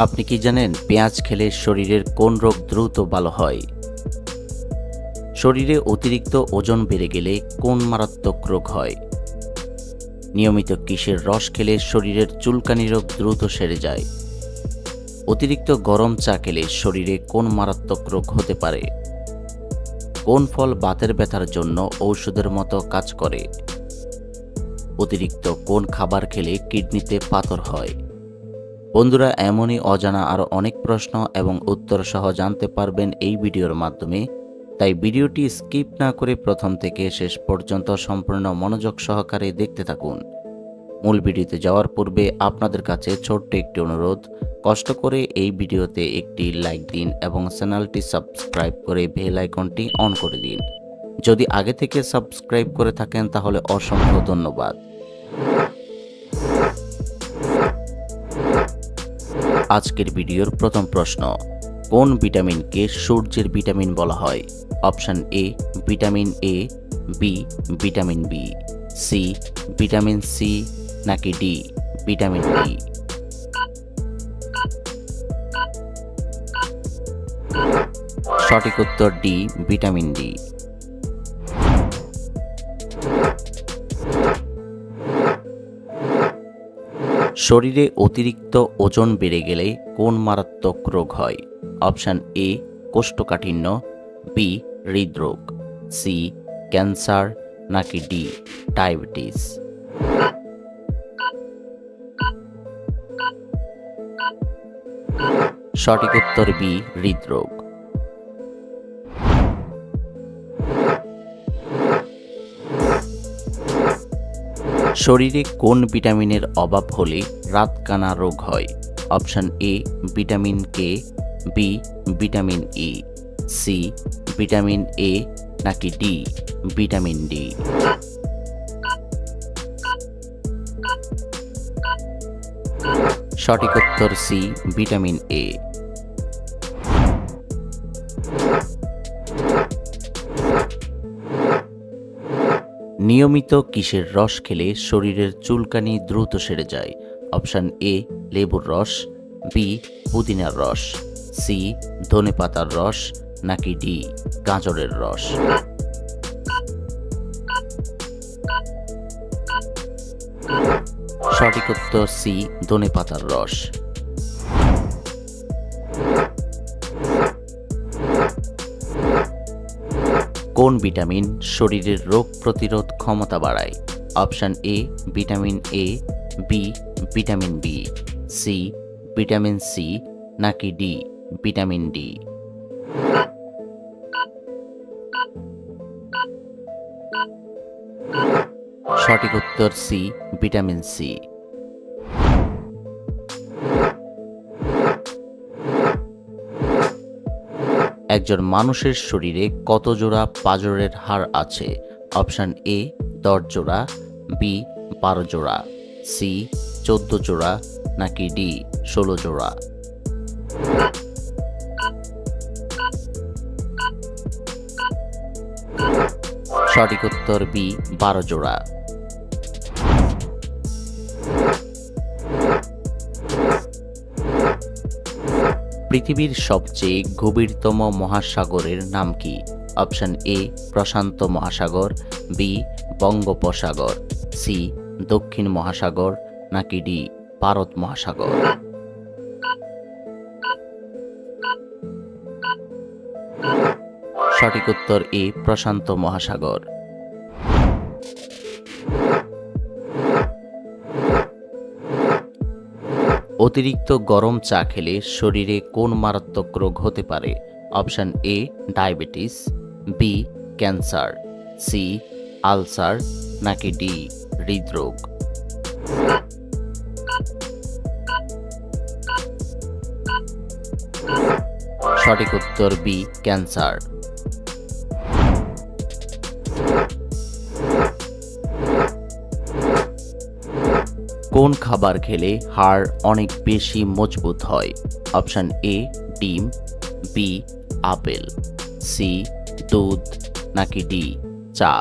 আপনি কি জানেন পেঁয়াজ খেলে শরীরের কোন রোগ দ্রুত ভালো হয়? শরীরে অতিরিক্ত ওজন বেড়ে গেলে কোন মারাত্মক রোগ হয়? নিয়মিত কিসের রস খেলে শরীরের চুলকানি রোগ দ্রুত সেরে যায়? অতিরিক্ত গরম চা খেলে শরীরে কোন মারাত্মক রোগ হতে পারে? কোন ফল বাতের ব্যথার জন্য ঔষধের মতো কাজ করে? অতিরিক্ত কোন খাবার খেলে কিডনিতে পাথর হয়? বন্ধুরা, এমনই অজানা আরও অনেক প্রশ্ন এবং উত্তর সহ জানতে পারবেন এই ভিডিওর মাধ্যমে। তাই ভিডিওটি স্কিপ না করে প্রথম থেকে শেষ পর্যন্ত সম্পূর্ণ মনোযোগ সহকারে দেখতে থাকুন। মূল ভিডিওতে যাওয়ার পূর্বে আপনাদের কাছে ছোট্ট একটি অনুরোধ, কষ্ট করে এই ভিডিওতে একটি লাইক দিন এবং চ্যানেলটি সাবস্ক্রাইব করে বেল আইকনটি অন করে দিন। যদি আগে থেকে সাবস্ক্রাইব করে থাকেন তাহলে অসংখ্য ধন্যবাদ। আজকের ভিডিওর প্রথম প্রশ্ন, কোন ভিটামিনকে সূর্যের ভিটামিন বলা হয়? Option A vitamin A, B vitamin B, C vitamin C, নাকি ডি ভিটামিন ডি? সঠিক উত্তর ডি ভিটামিন ডি। শরীরে অতিরিক্ত ওজন বেড়ে গেলে কোন মারাত্মক রোগ হয়? অপশন এ কোষ্ঠকাঠিন্য, বি হৃদরোগ, সি ক্যান্সার, নাকি ডি ডায়াবেটিস? সঠিক উত্তর বি হৃদরোগ। শরীরে কোন ভিটামিনের অভাব হলে রাতকানা রোগ হয়? Option A vitamin K, B vitamin E, C vitamin A, নাকি ডি ভিটামিন ডি? সঠিক উত্তর সি ভিটামিন এ। নিয়মিত কিসের রস খেলে শরীরের চুলকানি দ্রুত সেরে যায়? অপশন এ লেবুর রস, বি পুদিনার রস, সি ধনেপাতার রস, নাকি ডি গাজরের রস? সঠিক উত্তর সি ধনেপাতার রস। কোন ভিটামিন শরীরের রোগ প্রতিরোধ ক্ষমতা বাড়ায়? Option A vitamin A, B vitamin B, C vitamin C, নাকি ডি ভিটামিন ডি? সঠিক উত্তর সি ভিটামিন সি। একজন মানুষের শরীরে কত জোড়া পাঁজরের হাড় আছে? অপশন এ 10 জোড়া, বি 12 জোড়া, সি 14 জোড়া, নাকি ডি 16 জোড়া? সঠিক উত্তর বি 12 জোড়া। পৃথিবীর সবচেয়ে গভীরতম মহাসাগরের নাম কি? অপশন এ প্রশান্ত মহাসাগর, বি বঙ্গোপসাগর, সি দক্ষিণ মহাসাগর, নাকি ডি ভারত মহাসাগর? সঠিক উত্তর এ প্রশান্ত মহাসাগর। অতিরিক্ত গরম চা খেলে শরীরে কোন মারাত্মক রোগ হতে পারে? Option A diabetes, B cancer, C ulcer, নাকি ডি হৃদরোগ? সঠিক উত্তর বি ক্যান্সার। কোন খাবার খেলে হাড় অনেক বেশি মজবুত হয়? অপশন এ ডিম, বি আপেল, সি দুধ, নাকি ডি চা?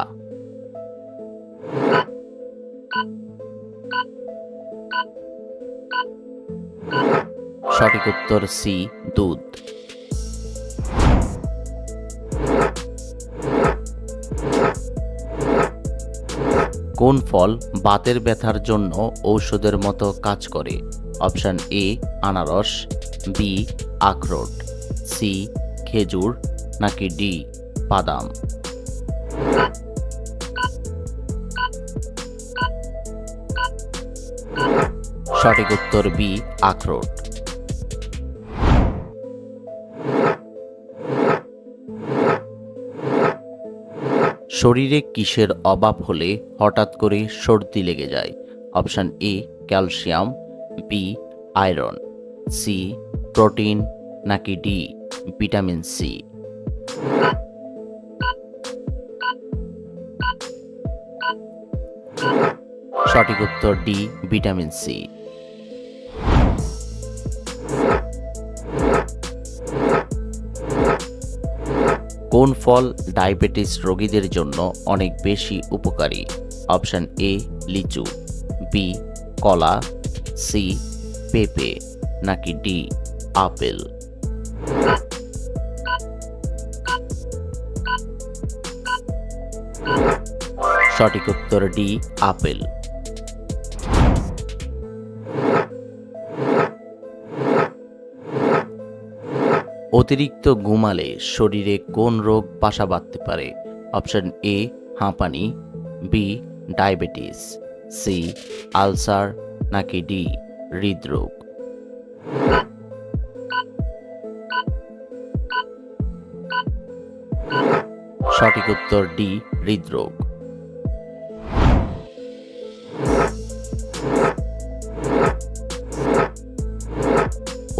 সঠিক উত্তর সি, দুধ। কোন ফল বাতের ব্যথার জন্য ঔষধের মতো কাজ করে? অপশন এ আনারস, বি আখরোট, সি খেজুর, নাকি ডি বাদাম। সঠিক উত্তর বি আখরোট। শরীরে কিসের অভাব হলে হঠাৎ করে সর্দি লেগে যায়? Option A calcium, B iron, C protein, নাকি ডি ভিটামিন সি। সঠিক উত্তর ডি ভিটামিন সি। কোন ফল ডায়াবেটিস রোগীদের জন্য অনেক বেশি উপকারী? অপশন এ লিচু, বি কলা, সি পেঁপে, নাকি ডি আপেল। সঠিক উত্তর ডি আপেল। অতিরিক্ত ঘুমালে শরীরে কোন রোগ বাসা বাঁধতে পারে? অপশন এ হাঁপানি, বি ডায়াবেটিস, সি আলসার, নাকি ডি হৃদরোগ। সঠিক উত্তর ডি হৃদরোগ।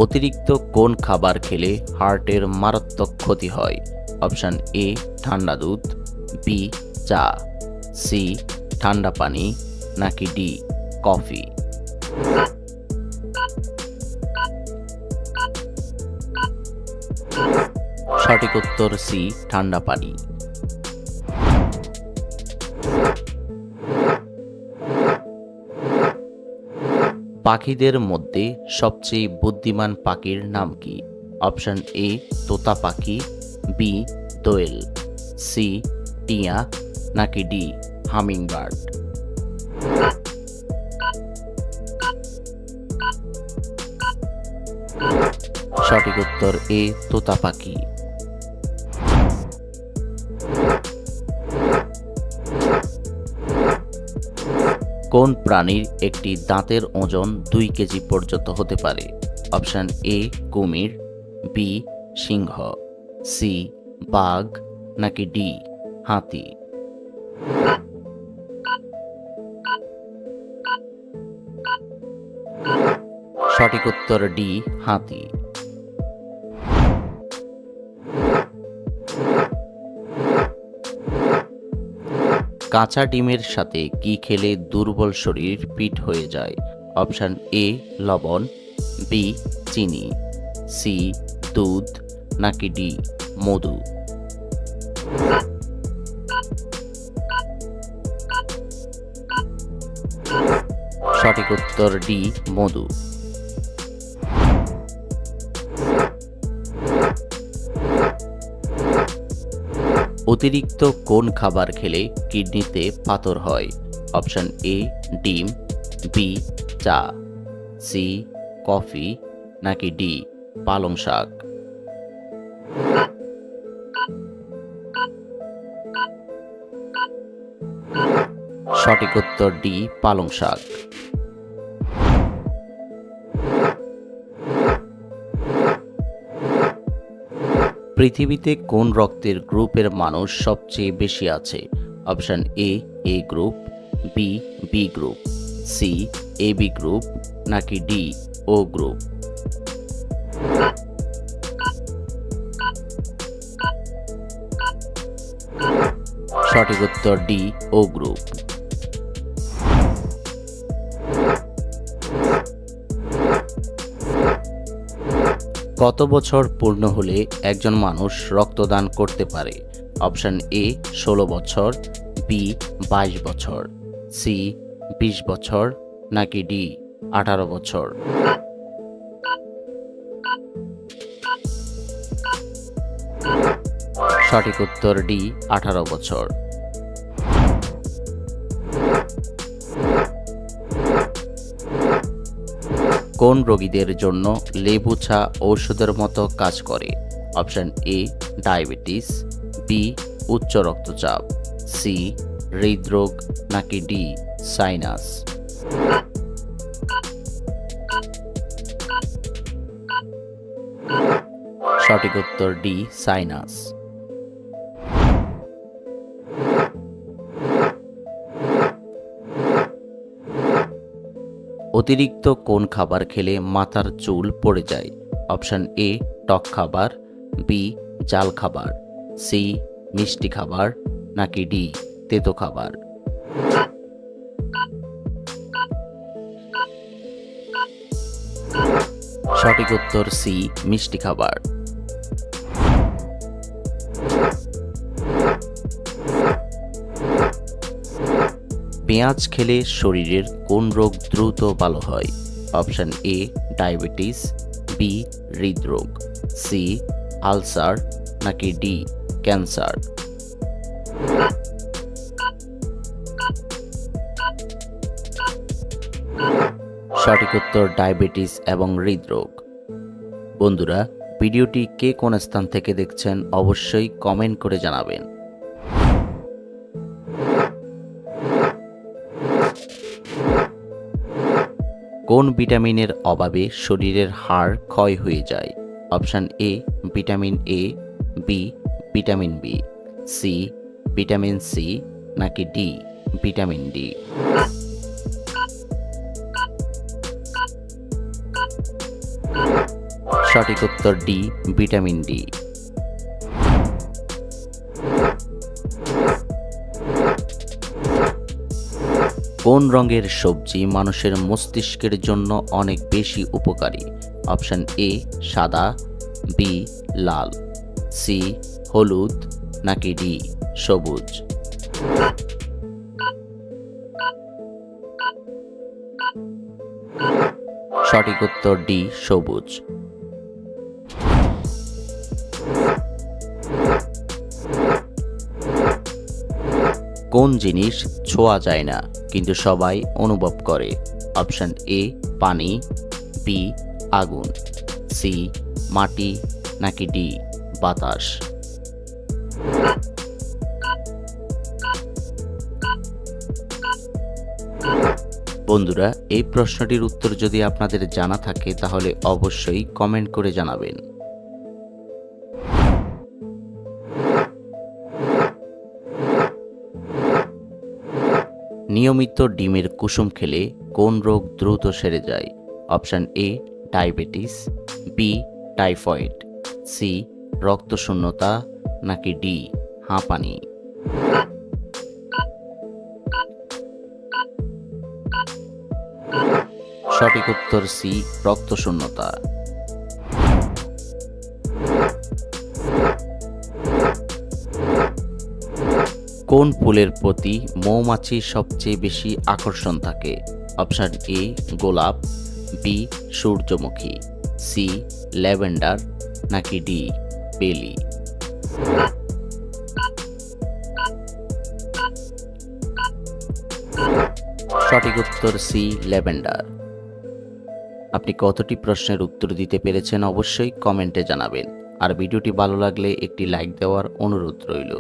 অতিরিক্ত কোন খাবার খেলে হার্টের মারাত্মক ক্ষতি হয়? অপশন এ ঠান্ডা দুধ, বি চা, সি ঠান্ডা পানি, নাকি ডি কফি। সঠিক উত্তর সি ঠান্ডা পানি। পাখিদের মধ্যে সবচেয়ে বুদ্ধিমান পাখির নাম কি? অপশন এ তোতা পাখি, বি দোয়েল, সি টিয়া, নাকি ডি হামিংবার্ড। সঠিক উত্তর এ তোতা পাখি। কোন প্রাণীর একটি দাঁতের ওজন 2 কেজি পর্যন্ত হতে পারে? অপশন এ কুমির, বি সিংহ, সি বাঘ, নাকি ডি হাতি। সঠিক উত্তর ডি হাতি। কাঁচা ডিমের সাথে কি খেলে দুর্বল শরীর ফিট হয়ে যায়? অপশন এ লবণ, বি চিনি, সি দুধ, নাকি ডি মধু। সঠিক উত্তর ডি মধু। অতিরিক্ত কোন খাবার খেলে কিডনিতে পাথর হয়? অপশন এ ডিম, বি চা, সি কফি, নাকি ডি পালং শাক। সঠিক উত্তর ডি পালং শাক। পৃথিবীতে কোন রক্তের গ্রুপের মানুষ সবচেয়ে বেশি আছে? Option A group, B B group, C AB group, নাকি ডি ও গ্রুপ। সঠিক উত্তর ডি ও গ্রুপ। কত বছর পূর্ণ হলে একজন মানুষ রক্তদান করতে পারে? অপশন এ 16 বছর, বি 22 বছর, সি 20 বছর, নাকি ডি 18 বছর। সঠিক উত্তর ডি 18 বছর। কোন রোগীদের জন্য লেবু চা ঔষধের মতো কাজ করে? অপশন এ ডায়াবেটিস, বি উচ্চ রক্তচাপ, সি হৃদরোগ, নাকি ডি সাইনাস। সঠিক উত্তর ডি সাইনাস। অতিরিক্ত কোন খাবার খেলে মাথার চুল পড়ে যায়? অপশন এ টক খাবার, বি জাল খাবার, সি মিষ্টি খাবার, নাকি ডি তেতো খাবার। সঠিক উত্তর সি মিষ্টি খাবার। পেঁয়াজ খেলে শরীরের কোন রোগ দ্রুত ভালো হয়? অপশন এ ডায়াবেটিস, বি হৃদরোগ, সি আলসার, নাকি ডি ক্যান্সার। সঠিক উত্তর ডায়াবেটিস এবং হৃদরোগ। বন্ধুরা, ভিডিওটি কে কোন স্থান থেকে দেখছেন অবশ্যই কমেন্ট করে জানাবেন। কোন ভিটামিনের অভাবে শরীরের হাড় ক্ষয় হয়ে যায়? Option A vitamin A, B vitamin B, C vitamin C, নাকি ডি ভিটামিন ডি। সঠিক উত্তর ডি ভিটামিন ডি। কোন রঙের সবজি মানুষের মস্তিষ্কের জন্য অনেক বেশি উপকারী? অপশন এ সাদা, বি লাল, সি হলুদ, নাকি ডি সবুজ। সঠিক উত্তর ডি সবুজ। কোন জিনিস ছোঁয়া যায় না কিন্তু সবাই অনুভব করে? অপশন এ পানি, বি আগুন, সি মাটি, নাকি ডি বাতাস। বন্ধুরা, এই প্রশ্নটির উত্তর যদি আপনাদের জানা থাকে তাহলে অবশ্যই কমেন্ট করে জানাবেন। নিয়মিত ডিমের কুসুম খেলে কোন রোগ দ্রুত সেরে যায়? Option A diabetes, B typhoid, C রক্তশূন্যতা, নাকি ডি হাঁপানি। সঠিক উত্তর সি রক্তশূন্যতা। কোন ফুলের প্রতি মৌমাছির সবচেয়ে বেশি আকর্ষণ থাকে? অপশন এ গোলাপ, বি সূর্যমুখী, সি ল্যাভেন্ডার, নাকি ডি বেলি। সঠিক উত্তর সি ল্যাভেন্ডার। আপনি কতটি প্রশ্নের উত্তর দিতে পেরেছেন অবশ্যই কমেন্টে জানাবেন। আর ভিডিওটি ভালো লাগলে একটি লাইক দেওয়ার অনুরোধ রইল।